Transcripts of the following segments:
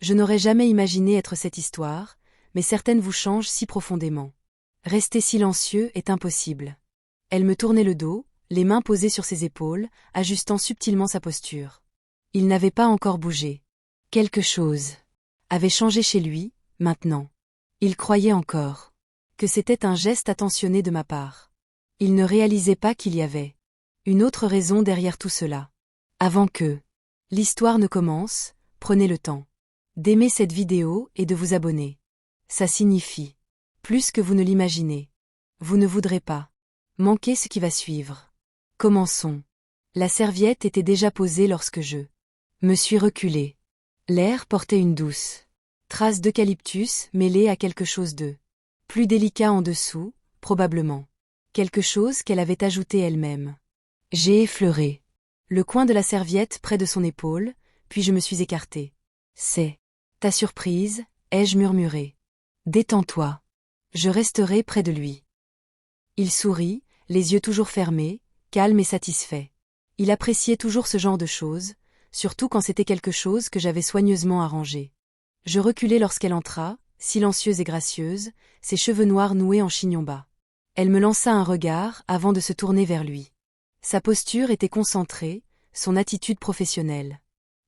Je n'aurais jamais imaginé être cette histoire, mais certaines vous changent si profondément. Rester silencieux est impossible. Elle me tournait le dos, les mains posées sur ses épaules, ajustant subtilement sa posture. Il n'avait pas encore bougé. Quelque chose avait changé chez lui, maintenant. Il croyait encore que c'était un geste attentionné de ma part. Il ne réalisait pas qu'il y avait une autre raison derrière tout cela. Avant que l'histoire ne commence, prenez le temps d'aimer cette vidéo et de vous abonner. Ça signifie plus que vous ne l'imaginez. Vous ne voudrez pas manquer ce qui va suivre. Commençons. La serviette était déjà posée lorsque je me suis reculée. L'air portait une douce trace d'eucalyptus mêlée à quelque chose de plus délicat en dessous, probablement. Quelque chose qu'elle avait ajouté elle-même. J'ai effleuré le coin de la serviette près de son épaule, puis je me suis écartée. C'est ta surprise, ai-je murmuré. Détends-toi. Je resterai près de lui. Il sourit, les yeux toujours fermés, calme et satisfait. Il appréciait toujours ce genre de choses, surtout quand c'était quelque chose que j'avais soigneusement arrangé. Je reculai lorsqu'elle entra, silencieuse et gracieuse, ses cheveux noirs noués en chignon bas. Elle me lança un regard avant de se tourner vers lui. Sa posture était concentrée, son attitude professionnelle.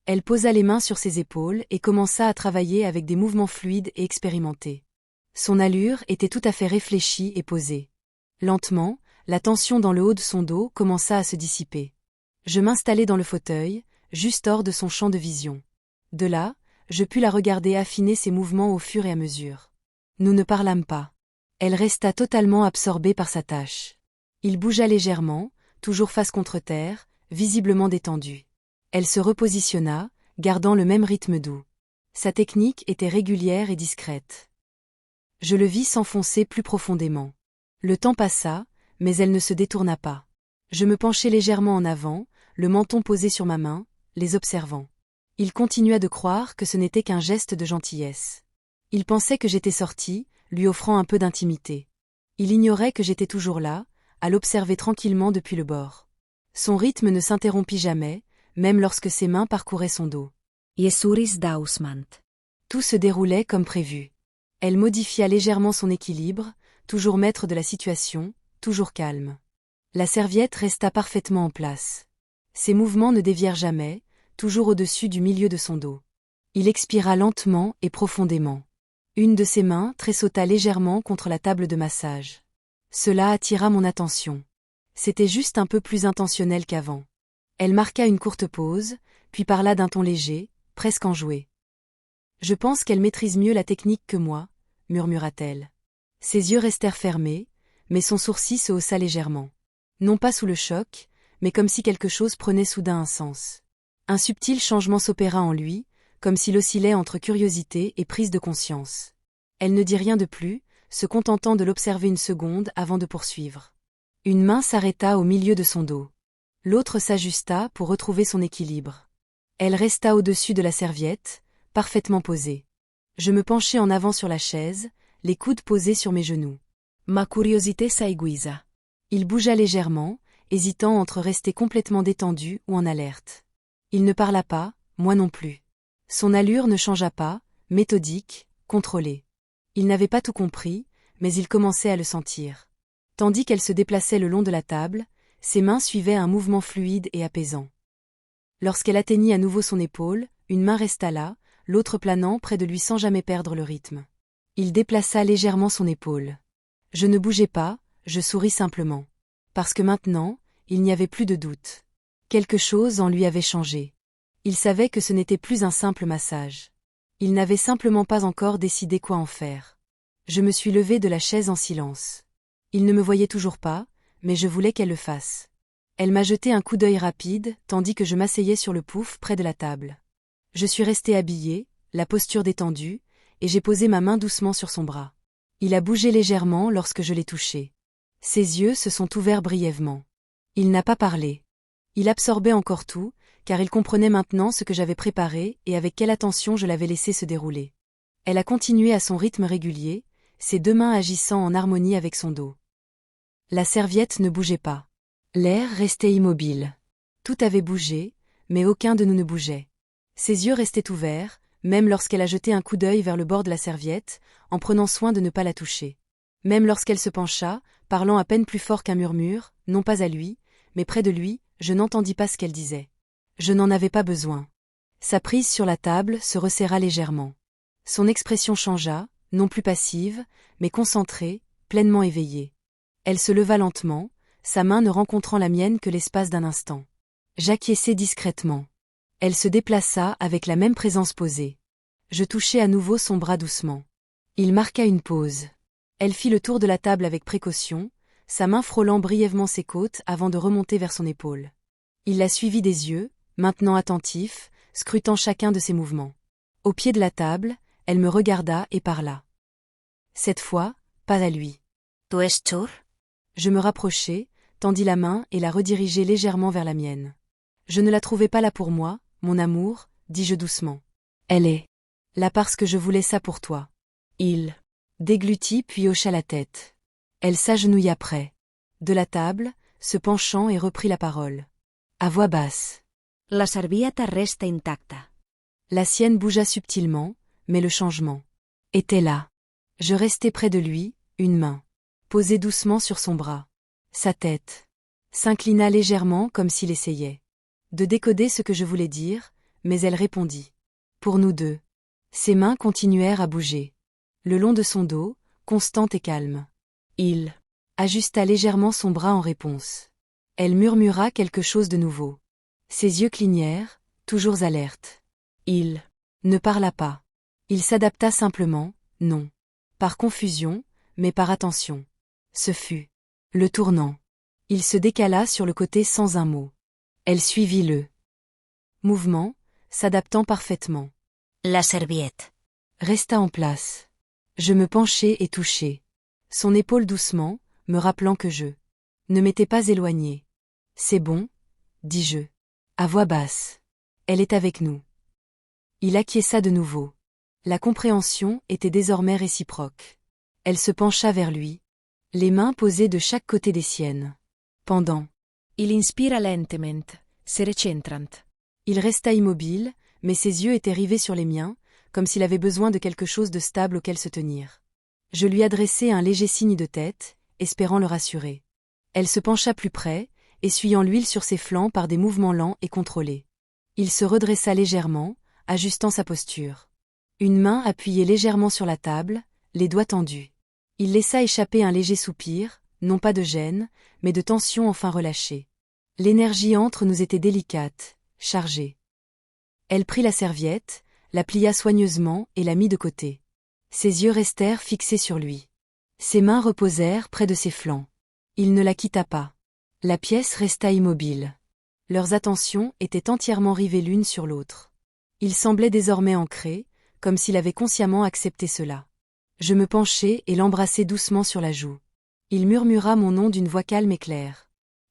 Elle posa les mains sur ses épaules et commença à travailler avec des mouvements fluides et expérimentés. Son allure était tout à fait réfléchie et posée. Lentement, la tension dans le haut de son dos commença à se dissiper. Je m'installai dans le fauteuil, juste hors de son champ de vision. De là, je pus la regarder affiner ses mouvements au fur et à mesure. Nous ne parlâmes pas. Elle resta totalement absorbée par sa tâche. Il bougea légèrement, toujours face contre terre, visiblement détendu. Elle se repositionna, gardant le même rythme doux. Sa technique était régulière et discrète. Je le vis s'enfoncer plus profondément. Le temps passa, mais elle ne se détourna pas. Je me penchai légèrement en avant, le menton posé sur ma main, les observant. Il continua de croire que ce n'était qu'un geste de gentillesse. Il pensait que j'étais sortie, lui offrant un peu d'intimité. Il ignorait que j'étais toujours là, à l'observer tranquillement depuis le bord. Son rythme ne s'interrompit jamais, même lorsque ses mains parcouraient son dos. Iesuris dausmant. Tout se déroulait comme prévu. Elle modifia légèrement son équilibre, toujours maître de la situation, toujours calme. La serviette resta parfaitement en place. Ses mouvements ne dévièrent jamais, toujours au-dessus du milieu de son dos. Il expira lentement et profondément. Une de ses mains tressauta légèrement contre la table de massage. Cela attira mon attention. C'était juste un peu plus intentionnel qu'avant. Elle marqua une courte pause, puis parla d'un ton léger, presque enjoué. « Je pense qu'elle maîtrise mieux la technique que moi, » murmura-t-elle. Ses yeux restèrent fermés, mais son sourcil se haussa légèrement. Non pas sous le choc, mais comme si quelque chose prenait soudain un sens. Un subtil changement s'opéra en lui, comme s'il oscillait entre curiosité et prise de conscience. Elle ne dit rien de plus, se contentant de l'observer une seconde avant de poursuivre. Une main s'arrêta au milieu de son dos. L'autre s'ajusta pour retrouver son équilibre. Elle resta au-dessus de la serviette, parfaitement posée. Je me penchai en avant sur la chaise, les coudes posés sur mes genoux. Ma curiosité s'aiguisa. Il bougea légèrement, hésitant entre rester complètement détendu ou en alerte. Il ne parla pas, moi non plus. Son allure ne changea pas, méthodique, contrôlée. Il n'avait pas tout compris, mais il commençait à le sentir. Tandis qu'elle se déplaçait le long de la table, ses mains suivaient un mouvement fluide et apaisant. Lorsqu'elle atteignit à nouveau son épaule, une main resta là, l'autre planant près de lui sans jamais perdre le rythme. Il déplaça légèrement son épaule. Je ne bougeai pas, je souris simplement. Parce que maintenant, il n'y avait plus de doute. Quelque chose en lui avait changé. Il savait que ce n'était plus un simple massage. Il n'avait simplement pas encore décidé quoi en faire. Je me suis levée de la chaise en silence. Il ne me voyait toujours pas, mais je voulais qu'elle le fasse. Elle m'a jeté un coup d'œil rapide, tandis que je m'asseyais sur le pouf près de la table. Je suis restée habillée, la posture détendue, et j'ai posé ma main doucement sur son bras. Il a bougé légèrement lorsque je l'ai touché. Ses yeux se sont ouverts brièvement. Il n'a pas parlé. Il absorbait encore tout, car il comprenait maintenant ce que j'avais préparé et avec quelle attention je l'avais laissé se dérouler. Elle a continué à son rythme régulier, ses deux mains agissant en harmonie avec son dos. La serviette ne bougeait pas. L'air restait immobile. Tout avait bougé, mais aucun de nous ne bougeait. Ses yeux restaient ouverts, même lorsqu'elle a jeté un coup d'œil vers le bord de la serviette, en prenant soin de ne pas la toucher. Même lorsqu'elle se pencha, parlant à peine plus fort qu'un murmure, non pas à lui, mais près de lui, je n'entendis pas ce qu'elle disait. Je n'en avais pas besoin. Sa prise sur la table se resserra légèrement. Son expression changea, non plus passive, mais concentrée, pleinement éveillée. Elle se leva lentement, sa main ne rencontrant la mienne que l'espace d'un instant. J'acquiesçai discrètement. Elle se déplaça avec la même présence posée. Je touchai à nouveau son bras doucement. Il marqua une pause. Elle fit le tour de la table avec précaution, sa main frôlant brièvement ses côtes avant de remonter vers son épaule. Il la suivit des yeux, maintenant attentif, scrutant chacun de ses mouvements. Au pied de la table, elle me regarda et parla. Cette fois, pas à lui. Tu es Chur? Je me rapprochai, tendis la main et la redirigeai légèrement vers la mienne. Je ne la trouvais pas là pour moi, mon amour, dis-je doucement. Elle est là parce que je voulais ça pour toi. Il déglutit puis hocha la tête. Elle s'agenouilla près de la table, se penchant et reprit la parole. À voix basse. La servilleta resta intacta. La sienne bougea subtilement, mais le changement était là. Je restai près de lui, une main posée doucement sur son bras. Sa tête s'inclina légèrement comme s'il essayait de décoder ce que je voulais dire, mais elle répondit. Pour nous deux. Ses mains continuèrent à bouger. Le long de son dos, constante et calme. Il ajusta légèrement son bras en réponse. Elle murmura quelque chose de nouveau. Ses yeux clignèrent, toujours alertes. Il ne parla pas. Il s'adapta simplement, non. Par confusion, mais par attention. Ce fut le tournant. Il se décala sur le côté sans un mot. Elle suivit le mouvement, s'adaptant parfaitement. La serviette Resta en place. Je me penchai et touchai son épaule doucement, me rappelant que je ne m'étais pas éloigné. C'est bon, dis-je, à voix basse. Elle est avec nous. Il acquiesça de nouveau. La compréhension était désormais réciproque. Elle se pencha vers lui, les mains posées de chaque côté des siennes. Pendant. Il inspira lentement, se recentrant. Il resta immobile, mais ses yeux étaient rivés sur les miens, comme s'il avait besoin de quelque chose de stable auquel se tenir. Je lui adressai un léger signe de tête, espérant le rassurer. Elle se pencha plus près, essuyant l'huile sur ses flancs par des mouvements lents et contrôlés. Il se redressa légèrement, ajustant sa posture. Une main appuyée légèrement sur la table, les doigts tendus. Il laissa échapper un léger soupir, non pas de gêne, mais de tension enfin relâchée. L'énergie entre nous était délicate, chargée. Elle prit la serviette, la plia soigneusement et la mit de côté. Ses yeux restèrent fixés sur lui. Ses mains reposèrent près de ses flancs. Il ne la quitta pas. La pièce resta immobile. Leurs attentions étaient entièrement rivées l'une sur l'autre. Il semblait désormais ancré, comme s'il avait consciemment accepté cela. Je me penchai et l'embrassai doucement sur la joue. Il murmura mon nom d'une voix calme et claire.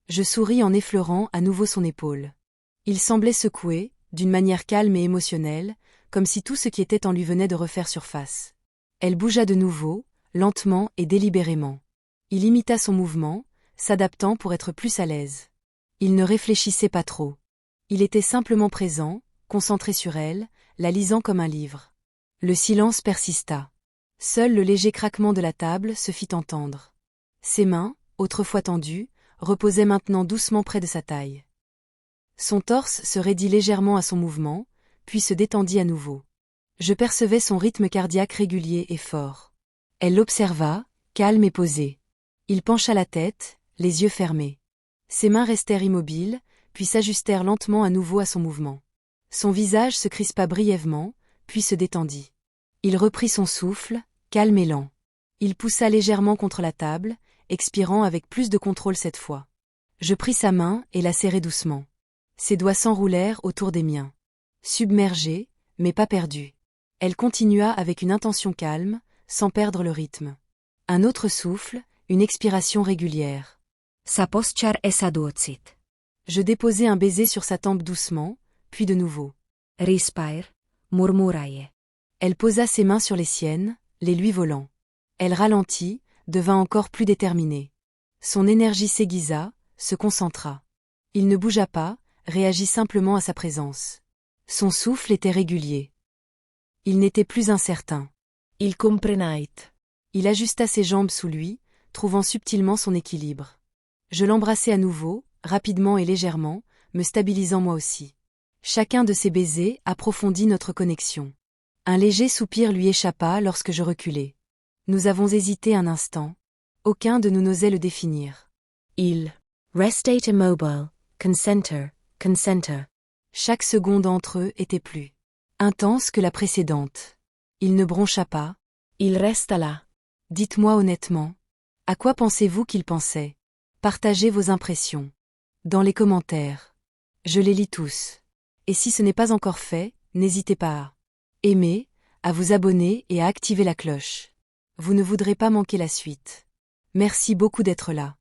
Je souris en effleurant à nouveau son épaule. Il semblait secoué, d'une manière calme et émotionnelle, comme si tout ce qui était en lui venait de refaire surface. Elle bougea de nouveau, lentement et délibérément. Il imita son mouvement, s'adaptant pour être plus à l'aise. Il ne réfléchissait pas trop. Il était simplement présent, concentré sur elle, la lisant comme un livre. Le silence persista. Seul le léger craquement de la table se fit entendre. Ses mains, autrefois tendues, reposaient maintenant doucement près de sa taille. Son torse se raidit légèrement à son mouvement, puis se détendit à nouveau. Je percevais son rythme cardiaque régulier et fort. Elle l'observa, calme et posée. Il pencha la tête, les yeux fermés. Ses mains restèrent immobiles, puis s'ajustèrent lentement à nouveau à son mouvement. Son visage se crispa brièvement, puis se détendit. Il reprit son souffle, calme et lent. Il poussa légèrement contre la table, expirant avec plus de contrôle cette fois. Je pris sa main et la serrai doucement. Ses doigts s'enroulèrent autour des miens. Submergée, mais pas perdue. Elle continua avec une intention calme, sans perdre le rythme. Un autre souffle, une expiration régulière. Sa posture est aducit. Je déposai un baiser sur sa tempe doucement, puis de nouveau. Respire, murmurae. Elle posa ses mains sur les siennes, les lui volant. Elle ralentit, devint encore plus déterminée. Son énergie s'aiguisa, se concentra. Il ne bougea pas, réagit simplement à sa présence. Son souffle était régulier. Il n'était plus incertain. Il comprenait. Il ajusta ses jambes sous lui, trouvant subtilement son équilibre. Je l'embrassai à nouveau, rapidement et légèrement, me stabilisant moi aussi. Chacun de ces baisers approfondit notre connexion. Un léger soupir lui échappa lorsque je reculai. Nous avons hésité un instant. Aucun de nous n'osait le définir. Il restait immobile, consenter. Chaque seconde entre eux était plus intense que la précédente. Il ne broncha pas. Il resta là. Dites-moi honnêtement. À quoi pensez-vous qu'il pensait? Partagez vos impressions. Dans les commentaires. Je les lis tous. Et si ce n'est pas encore fait, n'hésitez pas à aimer, à vous abonner et à activer la cloche. Vous ne voudrez pas manquer la suite. Merci beaucoup d'être là.